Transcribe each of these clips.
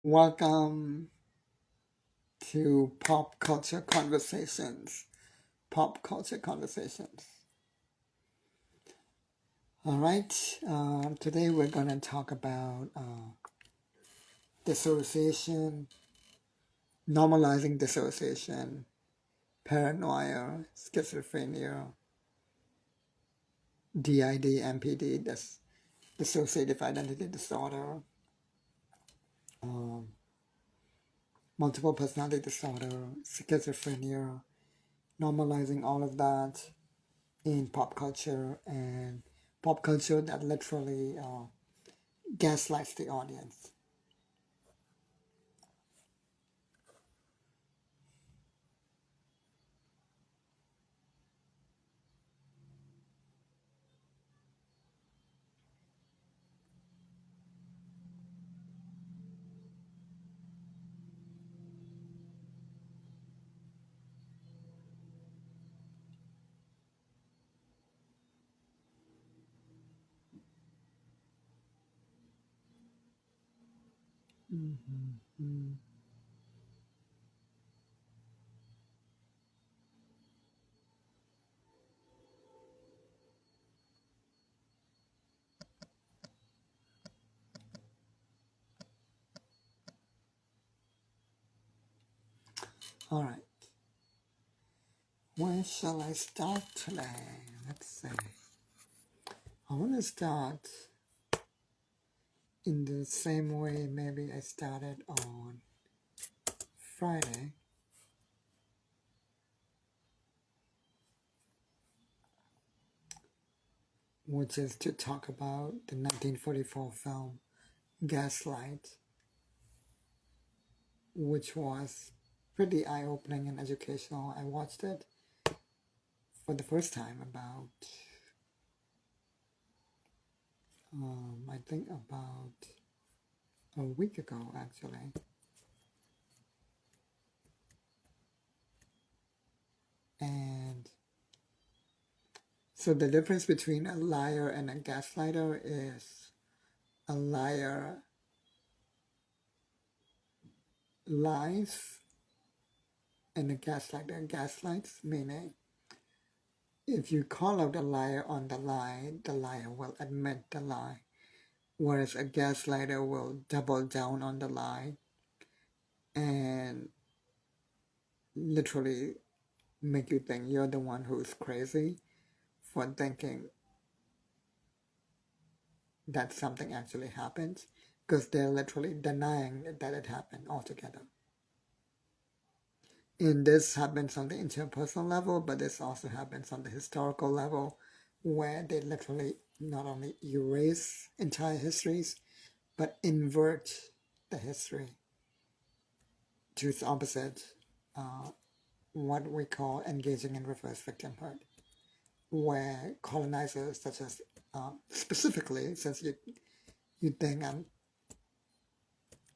Welcome to Pop Culture Conversations. Pop Culture Conversations. All right, today we're going to talk about dissociation, normalizing dissociation, paranoia, schizophrenia, DID, MPD, dissociative identity disorder, um, multiple personality disorder, schizophrenia, normalizing all of that in pop culture and pop culture that literally gaslights the audience. Mm-hmm. All right, where shall I start today? Let's see. I want to start in the same way maybe I started on Friday, which is to talk about the 1944 film Gaslight, which was pretty eye-opening and educational. I watched it for the first time about, I think about a week ago actually. And so the difference between a liar and a gaslighter is a liar lies and a gaslighter gaslights, meaning if you call out a liar on the liar will admit the lie, whereas a gaslighter will double down on the lie and literally make you think you're the one who's crazy for thinking that something actually happened because they're literally denying that it happened altogether. And this happens on the interpersonal level, but this also happens on the historical level, where they literally not only erase entire histories, but invert the history to its opposite, uh, what we call engaging in reverse victimhood, where colonizers, such as specifically, since you think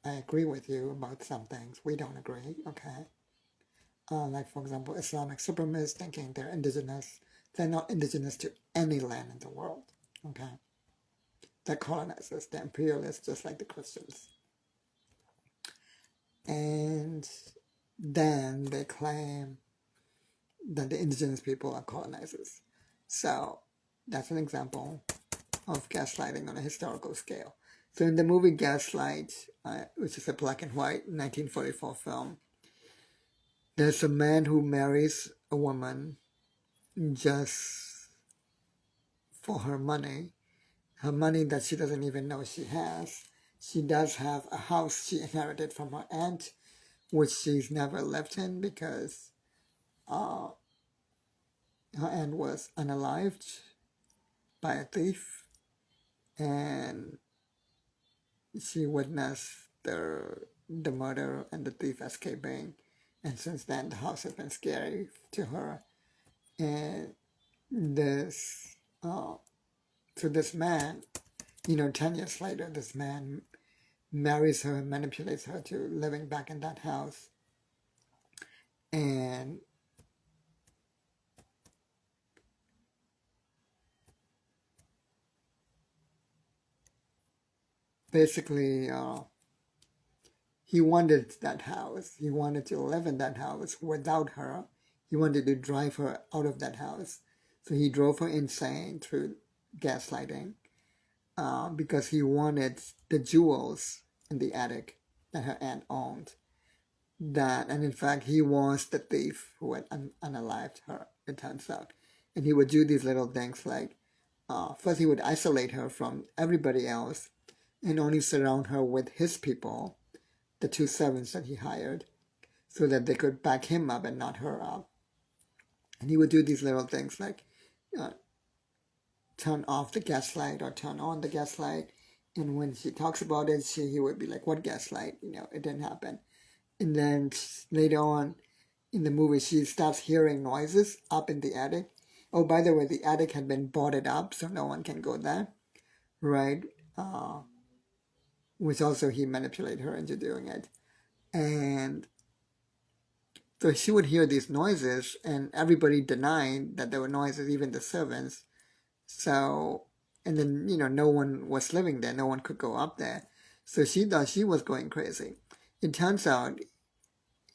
I agree with you about some things, we don't agree, okay? Like, for example, Islamic supremacists thinking they're indigenous. They're not indigenous to any land in the world, okay? They're colonizers, they're imperialists, just like the Christians. And then they claim that the indigenous people are colonizers. So that's an example of gaslighting on a historical scale. So in the movie Gaslight, which is a black and white 1944 film, there's a man who marries a woman just for her money that she doesn't even know she has. She does have a house she inherited from her aunt, which she's never lived in because uh, her aunt was unalived by a thief, and she witnessed the murder and the thief escaping. And since then, the house has been scary to her. And this, so this man, 10 years later, this man marries her and manipulates her to living back in that house. And basically, he wanted that house. He wanted to live in that house without her. He wanted to drive her out of that house. So he drove her insane through gaslighting because he wanted the jewels in the attic that her aunt owned. And in fact, he was the thief who had unalived her, it turns out. And he would do these little things like, first he would isolate her from everybody else and only surround her with his people, the two servants that he hired, so that they could back him up and not her up. And he would do these little things like uh, turn off the gaslight or turn on the gaslight. And when she talks about it, he would be like, what gaslight? It didn't happen. And then later on in the movie, she starts hearing noises up in the attic. Oh, by the way, the attic had been boarded up, so no one can go there, right? Which also he manipulated her into doing it. And so she would hear these noises, and everybody denied that there were noises, even the servants. So, and then, no one was living there. No one could go up there. So she thought she was going crazy. It turns out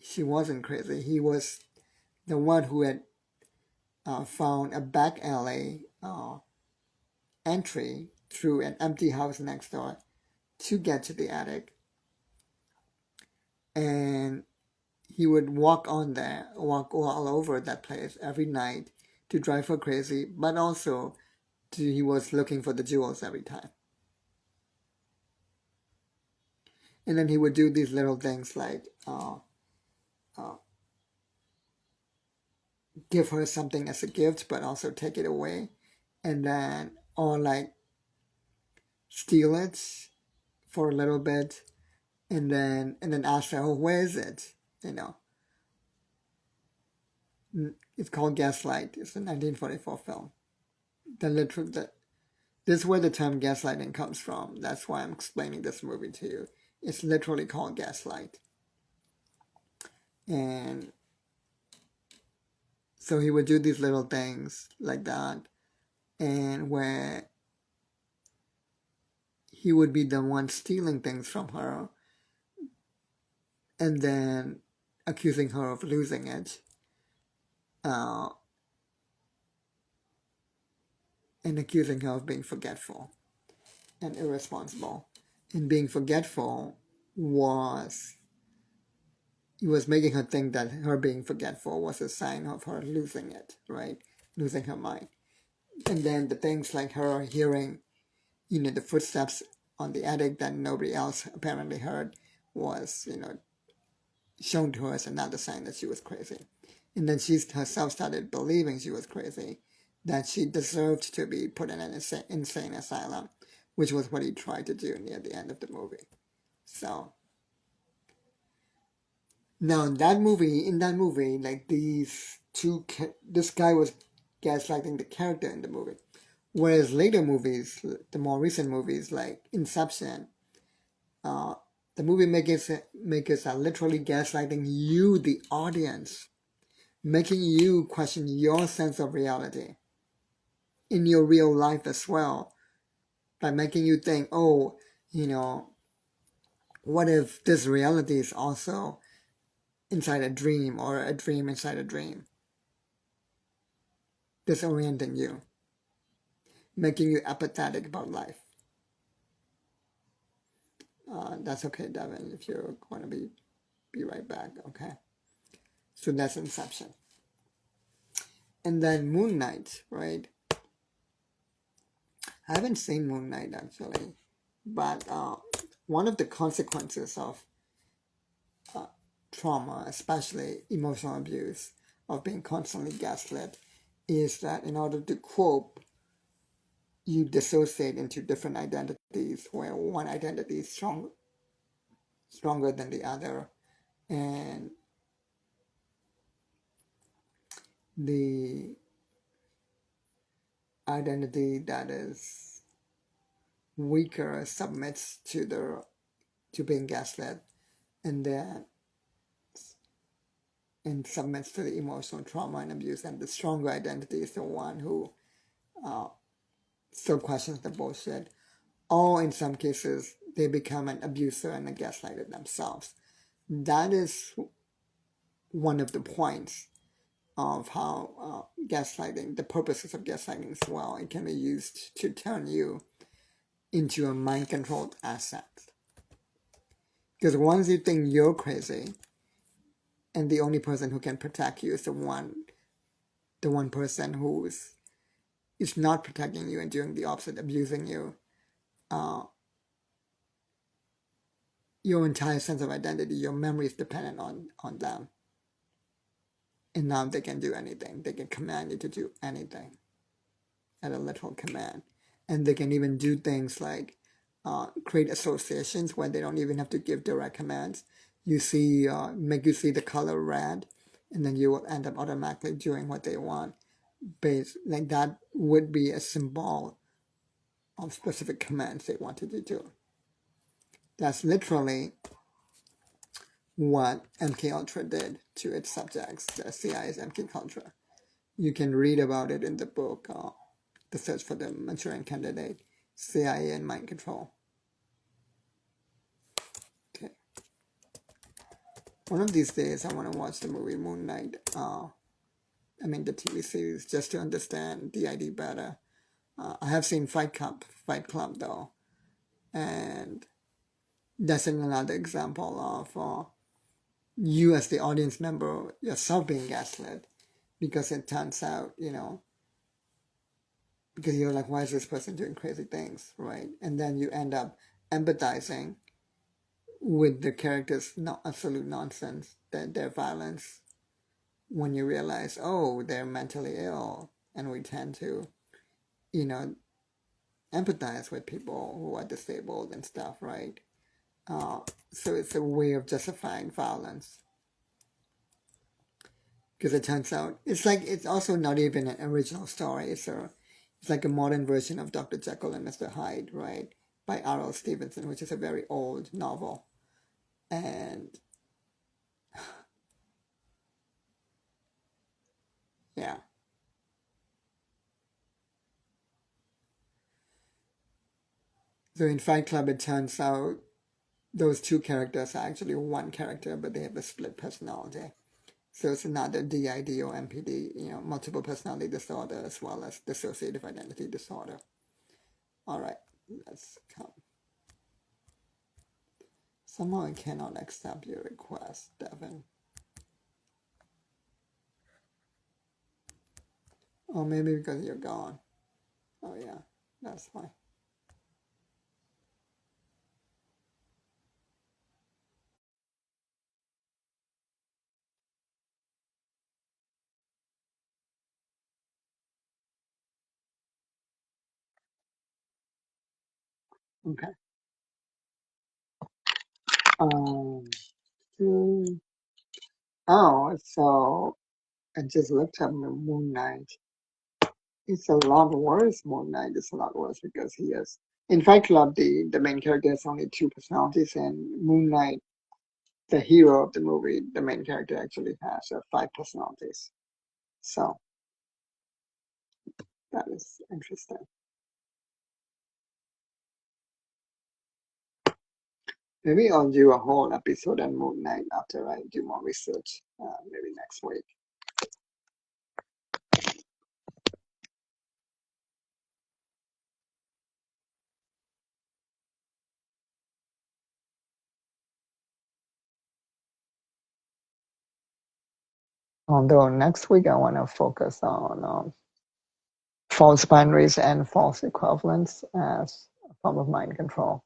she wasn't crazy. He was the one who had found a back alley entry through an empty house next door to get to the attic. And he would walk all over that place every night to drive her crazy, but also he was looking for the jewels every time. And then he would do these little things like give her something as a gift, but also take it away, and then or like steal it for a little bit, and then ask her, "Oh, where is it?" It's called Gaslight. It's a 1944 film. This is where the term gaslighting comes from. That's why I'm explaining this movie to you. It's literally called Gaslight. And so he would do these little things like that, and where he would be the one stealing things from her and then accusing her of losing it. And accusing her of being forgetful and irresponsible. And being forgetful he was making her think that her being forgetful was a sign of her losing it, right? Losing her mind. And then the things like her hearing, the footsteps on the attic that nobody else apparently heard was, shown to her as another sign that she was crazy. And then she herself started believing she was crazy, that she deserved to be put in an insane asylum, which was what he tried to do near the end of the movie. So now in that movie, like this guy was gaslighting the character in the movie. Whereas later movies, the more recent movies like Inception, the movie makers are literally gaslighting you, the audience, making you question your sense of reality in your real life as well, by making you think, oh, what if this reality is also inside a dream, or a dream inside a dream? Disorienting you, making you apathetic about life. That's okay, Devin, if you're going to be right back, okay? So that's Inception. And then Moon Knight, right? I haven't seen Moon Knight actually, but one of the consequences of trauma, especially emotional abuse, of being constantly gaslit, is that in order to cope, you dissociate into different identities, where one identity is stronger than the other, and the identity that is weaker submits to being gaslit, and then submits to the emotional trauma and abuse, and the stronger identity is the one who still questions the bullshit. Or in some cases, they become an abuser and a gaslighter themselves. that is one of the points of how gaslighting, the purposes of gaslighting as well. It can be used to turn you into a mind-controlled asset. Because once you think you're crazy, and the only person who can protect you is the one person who's is not protecting you and doing the opposite, abusing you, uh, your entire sense of identity, your memory is dependent on them. And now they can do anything. They can command you to do anything at a literal command. And they can even do things like create associations where they don't even have to give direct commands. Make you see the color red, and then you will end up automatically doing what they want. Like that would be a symbol of specific commands they wanted to do. That's literally what MK Ultra did to its subjects, the CIA's MK Ultra. You can read about it in the book, The Search for the Manchurian Candidate, CIA and Mind Control. Okay. One of these days, I want to watch the movie Moon Knight. The TV series, just to understand DID better. I have seen Fight Club though, and that's another example of you as the audience member yourself being gaslit, because it turns out, because you're like, why is this person doing crazy things, right? And then you end up empathizing with the characters' absolute nonsense, their violence, when you realize, oh, they're mentally ill, and we tend to, empathize with people who are disabled and stuff, right? So it's a way of justifying violence. Because it turns out, it's also not even an original story. It's like a modern version of Dr. Jekyll and Mr. Hyde, right? By R.L. Stevenson, which is a very old novel. And yeah. So in Fight Club, it turns out those two characters are actually one character, but they have a split personality. So it's another DID or MPD, multiple personality disorder, as well as dissociative identity disorder. All right, let's come. Somehow I cannot accept your request, Devin. Or maybe because you're gone. Oh yeah, that's fine. Okay. Um. Oh, so I just looked up the Moon Knight. It's a lot worse. Moon Knight is a lot worse because he is. In Fight Club, the main character has only two personalities, and Moon Knight, the hero of the movie, the main character actually has five personalities. So that is interesting. Maybe I'll do a whole episode on Moon Knight after I do more research, maybe next week. Although next week I want to focus on false binaries and false equivalents as a form of mind control.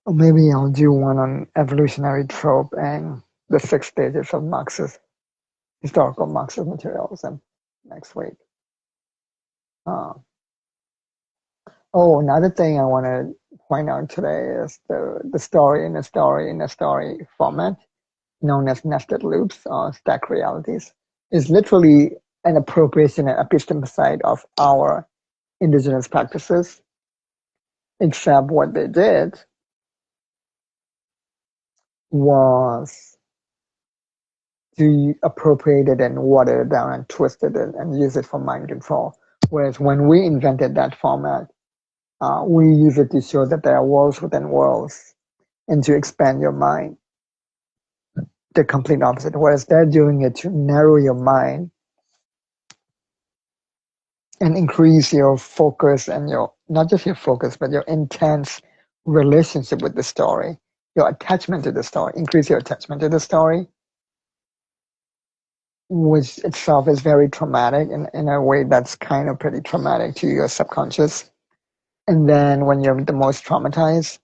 Or maybe I'll do one on evolutionary trope and the 6 stages of historical Marxist materialism next week. Another thing I want to point out today is the story in a story in a story format, known as nested loops or stack realities, is literally an appropriation and epistemicide of our indigenous practices except what they did was to appropriate it and water it down and twist it and use it for mind control. Whereas when we invented that format, we use it to show that there are worlds within worlds and to expand your mind. The complete opposite. Whereas they're doing it to narrow your mind and increase your focus and your, not just your focus, but your intense relationship with the story, your attachment to the story, increase your attachment to the story, which itself is very traumatic in a way that's kind of pretty traumatic to your subconscious. And then when you're the most traumatized,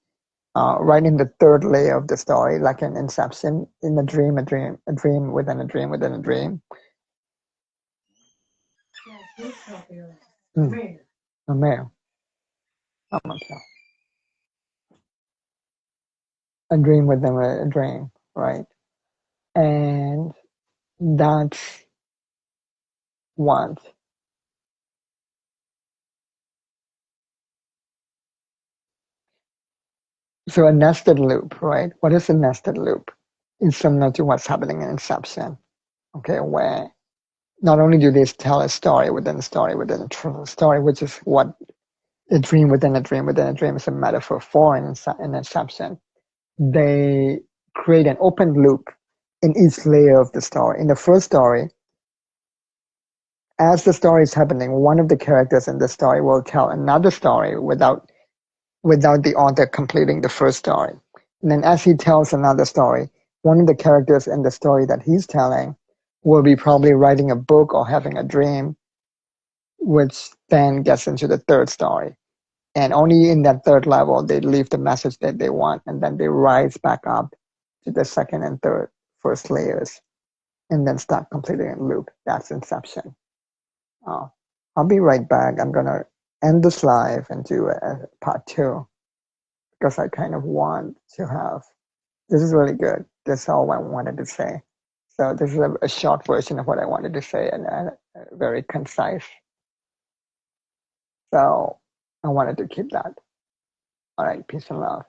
right in the third layer of the story, like an inception, in a dream within a dream within a dream. A male. A dream within a dream, right? And that's what. So a nested loop, right? What is a nested loop? It's similar to what's happening in Inception, okay, where not only do they tell a story within a story within a story, which is what a dream within a dream within a dream is a metaphor for in Inception, they create an open loop in each layer of the story. In the first story, as the story is happening, one of the characters in the story will tell another story without the author completing the first story. And then as he tells another story, one of the characters in the story that he's telling will be probably writing a book or having a dream, which then gets into the third story. And only in that third level, they leave the message that they want, and then they rise back up to the second and third first layers, and then start completing a loop. That's Inception. I'll be right back. I'm going to end this live and do a part 2 because I kind of want to have, this is really good. That's all I wanted to say. So this is a short version of what I wanted to say and very concise. So I wanted to keep that. All right, peace and love.